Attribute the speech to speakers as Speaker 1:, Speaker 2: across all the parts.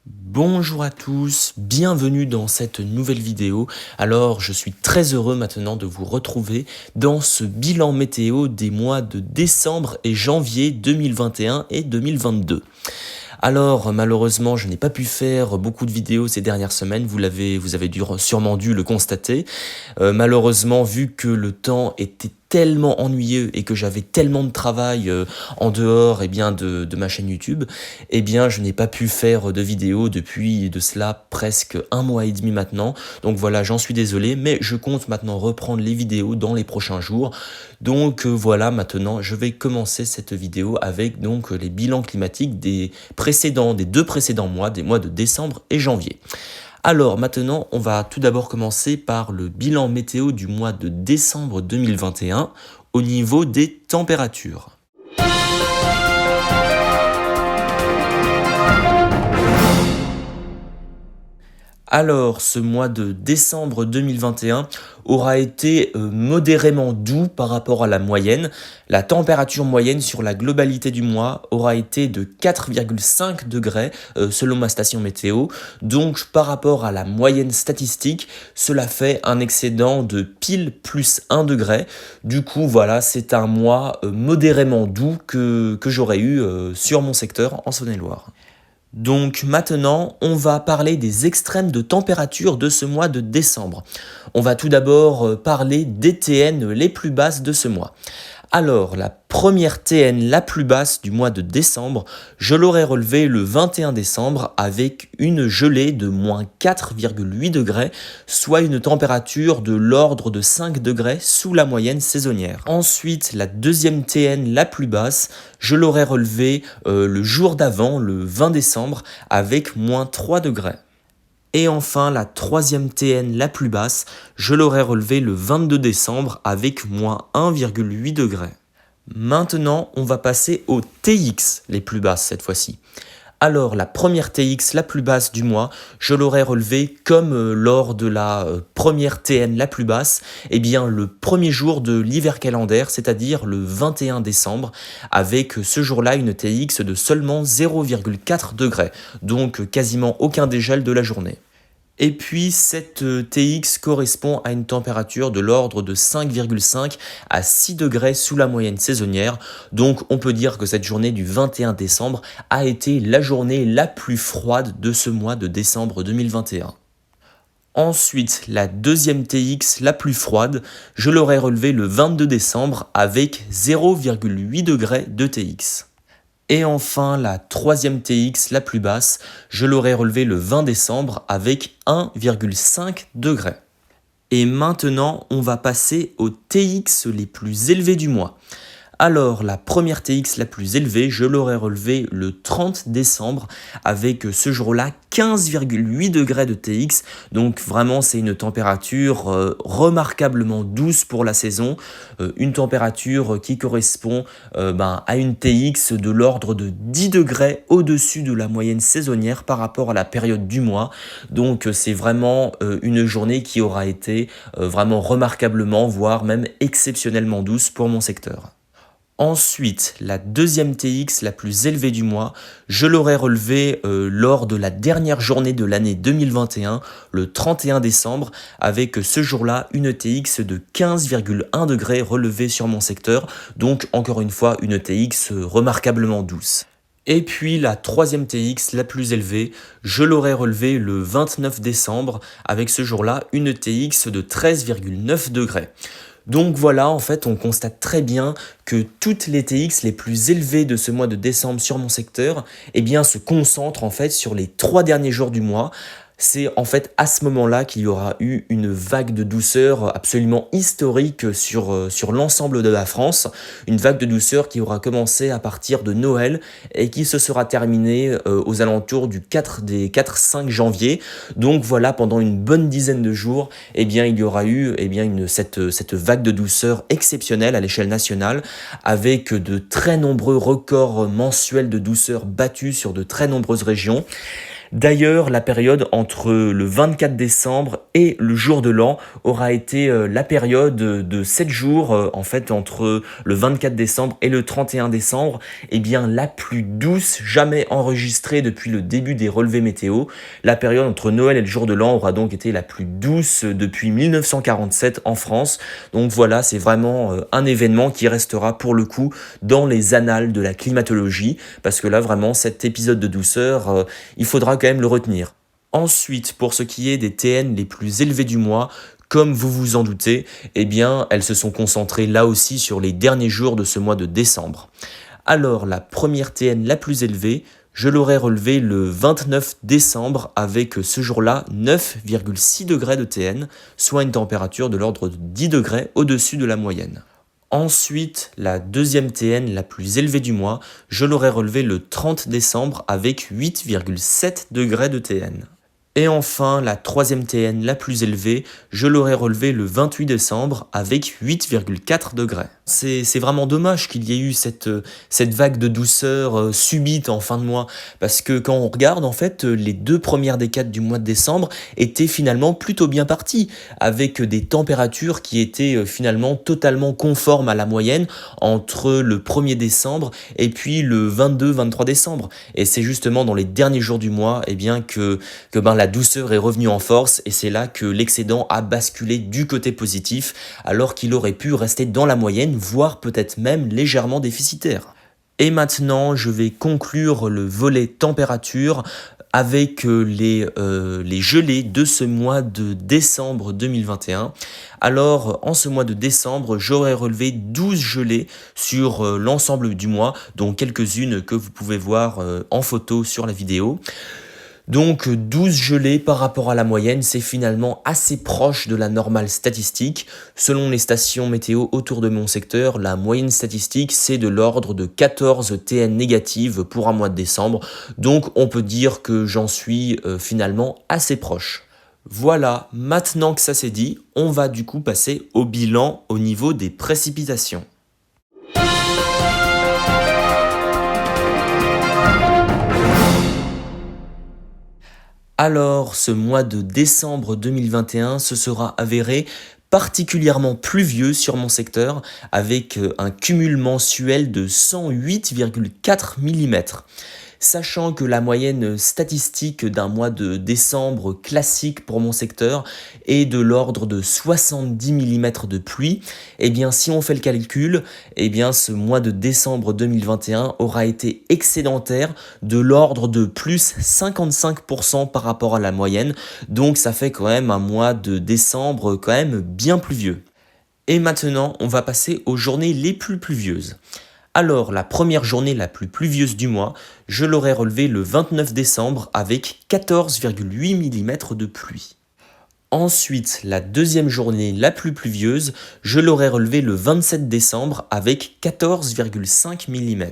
Speaker 1: Bonjour à tous, bienvenue dans cette nouvelle vidéo. Alors je suis très heureux maintenant de vous retrouver dans ce bilan météo des mois de décembre et janvier 2021 et 2022. Alors malheureusement je n'ai pas pu faire beaucoup de vidéos ces dernières semaines, vous avez sûrement dû le constater. Malheureusement vu que le temps était tellement ennuyeux et que j'avais tellement de travail en dehors de ma chaîne YouTube, je n'ai pas pu faire de vidéos depuis de cela presque 1 mois et demi maintenant. Donc voilà, j'en suis désolé, mais je compte maintenant reprendre les vidéos dans les prochains jours. Donc voilà, maintenant je vais commencer cette vidéo avec donc les bilans climatiques des deux précédents mois, des mois de décembre et janvier. Alors maintenant, on va tout d'abord commencer par le bilan météo du mois de décembre 2021 au niveau des températures. Alors, ce mois de décembre 2021 aura été modérément doux par rapport à la moyenne. La température moyenne sur la globalité du mois aura été de 4,5 degrés selon ma station météo. Donc, par rapport à la moyenne statistique, cela fait un excédent de pile plus 1 degré. Du coup, voilà, c'est un mois modérément doux que j'aurais eu sur mon secteur en Saône-et-Loire. Donc maintenant, on va parler des extrêmes de température de ce mois de décembre. On va tout d'abord parler des TN les plus basses de ce mois. Alors, la première TN la plus basse du mois de décembre, je l'aurais relevée le 21 décembre avec une gelée de moins 4,8 degrés, soit une température de l'ordre de 5 degrés sous la moyenne saisonnière. Ensuite, la deuxième TN la plus basse, je l'aurais relevée le jour d'avant, le 20 décembre, avec moins 3 degrés. Et enfin, la troisième TN la plus basse, je l'aurais relevée le 22 décembre avec moins 1,8 degrés. Maintenant, on va passer aux TX les plus basses cette fois-ci. Alors, la première TX la plus basse du mois, je l'aurais relevée comme lors de la première TN la plus basse, le premier jour de l'hiver calendaire, c'est-à-dire le 21 décembre, avec ce jour-là une TX de seulement 0,4 degrés, donc quasiment aucun dégel de la journée. Et puis cette TX correspond à une température de l'ordre de 5,5 à 6 degrés sous la moyenne saisonnière. Donc on peut dire que cette journée du 21 décembre a été la journée la plus froide de ce mois de décembre 2021. Ensuite, la deuxième TX la plus froide, je l'aurais relevée le 22 décembre avec 0,8 degrés de TX. Et enfin, la troisième TX la plus basse, je l'aurais relevée le 20 décembre avec 1,5 degrés. Et maintenant, on va passer aux TX les plus élevés du mois. Alors, la première TX la plus élevée, je l'aurais relevée le 30 décembre avec ce jour-là 15,8 degrés de TX. Donc vraiment, c'est une température remarquablement douce pour la saison. Une température qui correspond à une TX de l'ordre de 10 degrés au-dessus de la moyenne saisonnière par rapport à la période du mois. Donc c'est vraiment une journée qui aura été vraiment remarquablement, voire même exceptionnellement douce pour mon secteur. Ensuite, la deuxième TX la plus élevée du mois, je l'aurais relevée lors de la dernière journée de l'année 2021, le 31 décembre, avec ce jour-là une TX de 15,1 degrés relevée sur mon secteur, donc encore une fois une TX remarquablement douce. Et puis la troisième TX la plus élevée, je l'aurais relevée le 29 décembre, avec ce jour-là une TX de 13,9 degrés. Donc voilà, en fait, on constate très bien que toutes les TX les plus élevées de ce mois de décembre sur mon secteur, se concentrent en fait sur les 3 derniers jours du mois. C'est en fait à ce moment-là qu'il y aura eu une vague de douceur absolument historique sur l'ensemble de la France. Une vague de douceur qui aura commencé à partir de Noël et qui se sera terminée aux alentours des 4-5 janvier. Donc voilà, pendant une bonne dizaine de jours, il y aura eu cette vague de douceur exceptionnelle à l'échelle nationale avec de très nombreux records mensuels de douceur battus sur de très nombreuses régions. D'ailleurs, la période entre le 24 décembre et le jour de l'an aura été la période de 7 jours, en fait, entre le 24 décembre et le 31 décembre, eh bien, la plus douce jamais enregistrée depuis le début des relevés météo. La période entre Noël et le jour de l'an aura donc été la plus douce depuis 1947 en France. Donc voilà, c'est vraiment un événement qui restera pour le coup dans les annales de la climatologie, parce que là, vraiment, cet épisode de douceur, il faudra quand même le retenir. Ensuite, pour ce qui est des TN les plus élevés du mois, comme vous vous en doutez, eh bien, elles se sont concentrées là aussi sur les derniers jours de ce mois de décembre. Alors, la première TN la plus élevée, je l'aurais relevée le 29 décembre avec ce jour-là 9,6 degrés de TN, soit une température de l'ordre de 10 degrés au-dessus de la moyenne. Ensuite, la deuxième TN la plus élevée du mois, je l'aurais relevée le 30 décembre avec 8,7 degrés de TN. Et enfin, la troisième TN la plus élevée, je l'aurais relevée le 28 décembre avec 8,4 degrés. C'est vraiment dommage qu'il y ait eu cette vague de douceur subite en fin de mois, parce que quand on regarde, en fait, les 2 premières décades du mois de décembre étaient finalement plutôt bien parties, avec des températures qui étaient finalement totalement conformes à la moyenne entre le 1er décembre et puis le 22-23 décembre. Et c'est justement dans les derniers jours du mois, eh bien, que la douceur est revenue en force, et c'est là que l'excédent a basculé du côté positif, alors qu'il aurait pu rester dans la moyenne, voire peut-être même légèrement déficitaire. Et maintenant, je vais conclure le volet température avec les gelées de ce mois de décembre 2021. Alors, en ce mois de décembre, j'aurais relevé 12 gelées sur l'ensemble du mois, dont quelques-unes que vous pouvez voir en photo sur la vidéo. Donc 12 gelées par rapport à la moyenne, c'est finalement assez proche de la normale statistique. Selon les stations météo autour de mon secteur, la moyenne statistique, c'est de l'ordre de 14 TN négatives pour un mois de décembre. Donc on peut dire que j'en suis finalement assez proche. Voilà, maintenant que ça c'est dit, on va du coup passer au bilan au niveau des précipitations. Alors, ce mois de décembre 2021 se sera avéré particulièrement pluvieux sur mon secteur, avec un cumul mensuel de 108,4 mm. Sachant que la moyenne statistique d'un mois de décembre classique pour mon secteur est de l'ordre de 70 mm de pluie, eh bien si on fait le calcul, eh bien ce mois de décembre 2021 aura été excédentaire de l'ordre de plus 55% par rapport à la moyenne, donc ça fait quand même un mois de décembre quand même bien pluvieux. Et maintenant, on va passer aux journées les plus pluvieuses. Alors, la première journée la plus pluvieuse du mois, je l'aurais relevée le 29 décembre avec 14,8 mm de pluie. Ensuite, la deuxième journée la plus pluvieuse, je l'aurais relevée le 27 décembre avec 14,5 mm.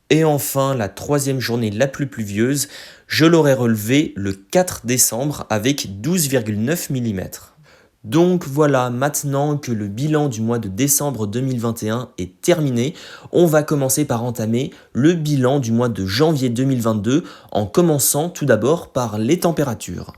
Speaker 1: Et enfin, la troisième journée la plus pluvieuse, je l'aurais relevée le 4 décembre avec 12,9 mm. Donc voilà, maintenant que le bilan du mois de décembre 2021 est terminé, on va commencer par entamer le bilan du mois de janvier 2022 en commençant tout d'abord par les températures.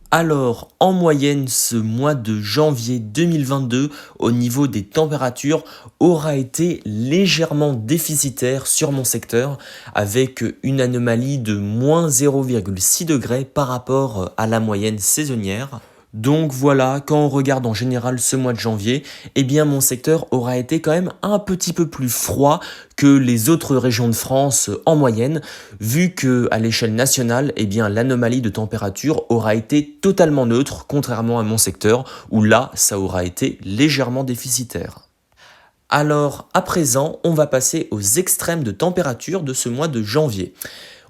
Speaker 1: Alors, en moyenne, ce mois de janvier 2022, au niveau des températures, aura été légèrement déficitaire sur mon secteur, avec une anomalie de moins 0,6 degrés par rapport à la moyenne saisonnière. Donc voilà, quand on regarde en général ce mois de janvier, eh bien mon secteur aura été quand même un petit peu plus froid que les autres régions de France en moyenne, vu que à l'échelle nationale, eh bien l'anomalie de température aura été totalement neutre, contrairement à mon secteur, où là, ça aura été légèrement déficitaire. Alors, à présent, on va passer aux extrêmes de température de ce mois de janvier.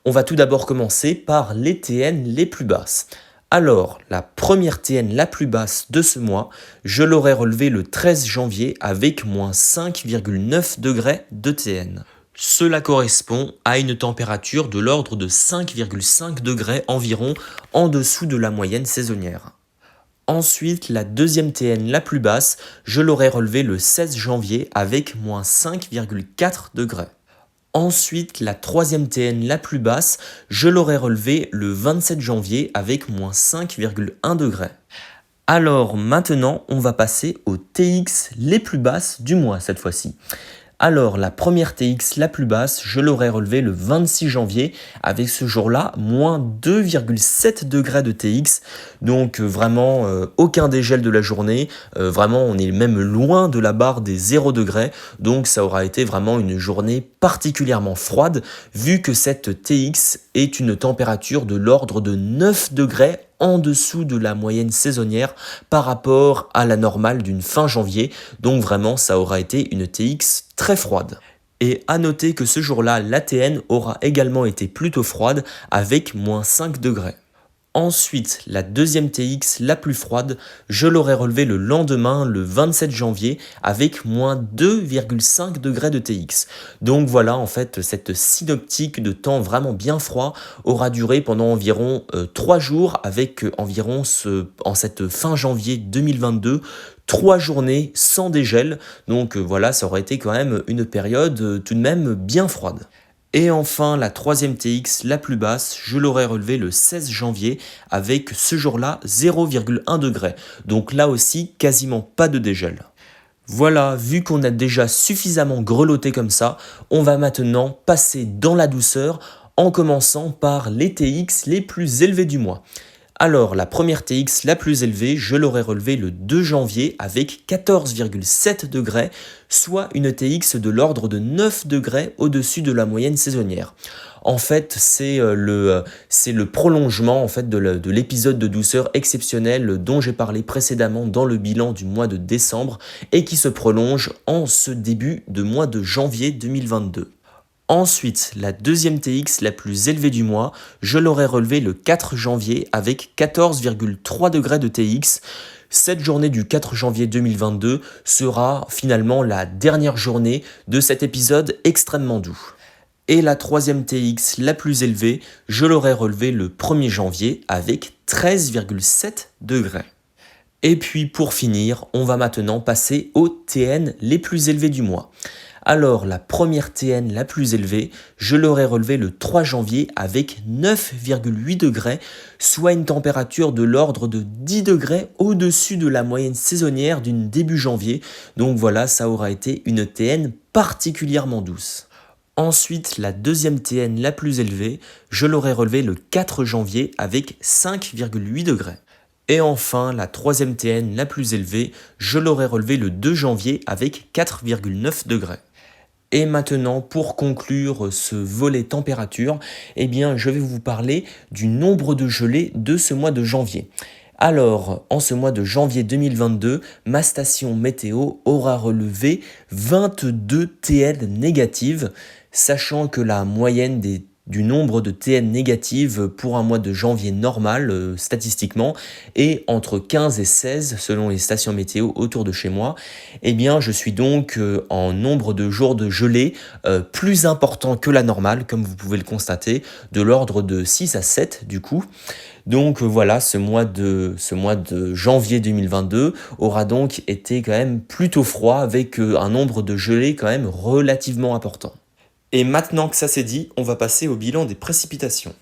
Speaker 1: On va tout d'abord commencer par les TN les plus basses. Alors, la première TN la plus basse de ce mois, je l'aurais relevée le 13 janvier avec moins 5,9 degrés de TN. Cela correspond à une température de l'ordre de 5,5 degrés environ en dessous de la moyenne saisonnière. Ensuite, la deuxième TN la plus basse, je l'aurais relevée le 16 janvier avec moins 5,4 degrés. Ensuite, la troisième TN la plus basse, je l'aurais relevée le 27 janvier avec moins 5,1 degrés. Alors maintenant, on va passer aux TX les plus basses du mois cette fois-ci. Alors, la première TX la plus basse, je l'aurais relevée le 26 janvier avec ce jour-là, moins 2,7 degrés de TX. Donc vraiment, aucun dégel de la journée. Vraiment, on est même loin de la barre des 0 degrés. Donc ça aura été vraiment une journée particulièrement froide vu que cette TX est une température de l'ordre de 9 degrés en dessous de la moyenne saisonnière par rapport à la normale d'une fin janvier. Donc vraiment, ça aura été une TX très froide. Et à noter que ce jour-là, l'ATN aura également été plutôt froide avec moins 5 degrés. Ensuite, la deuxième TX la plus froide, je l'aurais relevée le lendemain, le 27 janvier, avec moins 2,5 degrés de TX. Donc voilà, en fait, cette synoptique de temps vraiment bien froid aura duré pendant environ 3 jours, avec environ en cette fin janvier 2022, 3 journées sans dégel. Donc voilà, ça aurait été quand même une période tout de même bien froide. Et enfin, la troisième TX la plus basse, je l'aurais relevée le 16 janvier avec ce jour-là 0,1 degré. Donc là aussi, quasiment pas de dégel. Voilà, vu qu'on a déjà suffisamment grelotté comme ça, on va maintenant passer dans la douceur en commençant par les TX les plus élevés du mois. Alors, la première TX la plus élevée, je l'aurais relevée le 2 janvier avec 14,7 degrés, soit une TX de l'ordre de 9 degrés au-dessus de la moyenne saisonnière. En fait, c'est le prolongement en fait, de l'épisode de douceur exceptionnel dont j'ai parlé précédemment dans le bilan du mois de décembre et qui se prolonge en ce début de mois de janvier 2022. Ensuite, la deuxième TX la plus élevée du mois, je l'aurais relevée le 4 janvier avec 14,3 degrés de TX. Cette journée du 4 janvier 2022 sera finalement la dernière journée de cet épisode extrêmement doux. Et la troisième TX la plus élevée, je l'aurais relevée le 1er janvier avec 13,7 degrés. Et puis pour finir, on va maintenant passer aux TN les plus élevés du mois. Alors, la première TN la plus élevée, je l'aurais relevée le 3 janvier avec 9,8 degrés, soit une température de l'ordre de 10 degrés au-dessus de la moyenne saisonnière d'une début janvier. Donc voilà, ça aura été une TN particulièrement douce. Ensuite, la deuxième TN la plus élevée, je l'aurais relevée le 4 janvier avec 5,8 degrés. Et enfin, la troisième TN la plus élevée, je l'aurais relevée le 2 janvier avec 4,9 degrés. Et maintenant, pour conclure ce volet température, eh bien, je vais vous parler du nombre de gelées de ce mois de janvier. Alors, en ce mois de janvier 2022, ma station météo aura relevé 22 TN négatives, sachant que la moyenne du nombre de TN négatives pour un mois de janvier normal, statistiquement, est entre 15 et 16 selon les stations météo autour de chez moi. Eh bien, je suis donc en nombre de jours de gelée plus important que la normale, comme vous pouvez le constater, de l'ordre de 6 à 7 du coup. Donc voilà, ce mois de janvier 2022 aura donc été quand même plutôt froid avec un nombre de gelées quand même relativement important. Et maintenant que ça c'est dit, on va passer au bilan des précipitations.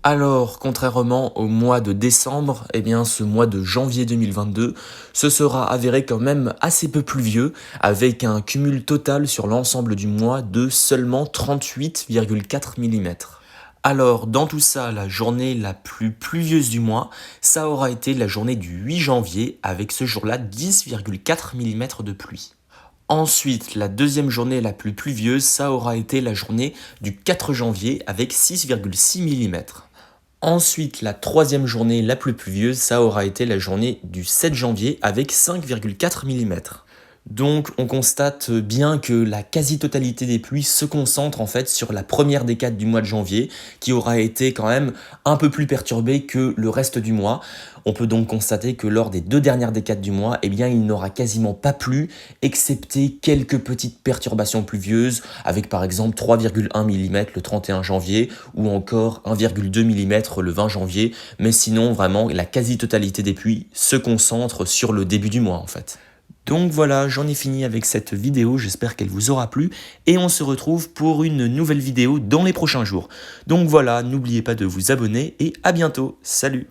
Speaker 1: Alors, contrairement au mois de décembre, eh bien ce mois de janvier 2022 se sera avéré quand même assez peu pluvieux, avec un cumul total sur l'ensemble du mois de seulement 38,4 mm. Alors, dans tout ça, la journée la plus pluvieuse du mois, ça aura été la journée du 8 janvier, avec ce jour-là 10,4 mm de pluie. Ensuite, la deuxième journée la plus pluvieuse, ça aura été la journée du 4 janvier, avec 6,6 mm. Ensuite, la troisième journée la plus pluvieuse, ça aura été la journée du 7 janvier, avec 5,4 mm. Donc on constate bien que la quasi-totalité des pluies se concentre en fait sur la première décade du mois de janvier, qui aura été quand même un peu plus perturbée que le reste du mois. On peut donc constater que lors des 2 dernières décades du mois, eh bien il n'aura quasiment pas plu, excepté quelques petites perturbations pluvieuses, avec par exemple 3,1 mm le 31 janvier, ou encore 1,2 mm le 20 janvier, mais sinon vraiment la quasi-totalité des pluies se concentre sur le début du mois en fait. Donc voilà, j'en ai fini avec cette vidéo, j'espère qu'elle vous aura plu, et on se retrouve pour une nouvelle vidéo dans les prochains jours. Donc voilà, n'oubliez pas de vous abonner, et à bientôt, salut!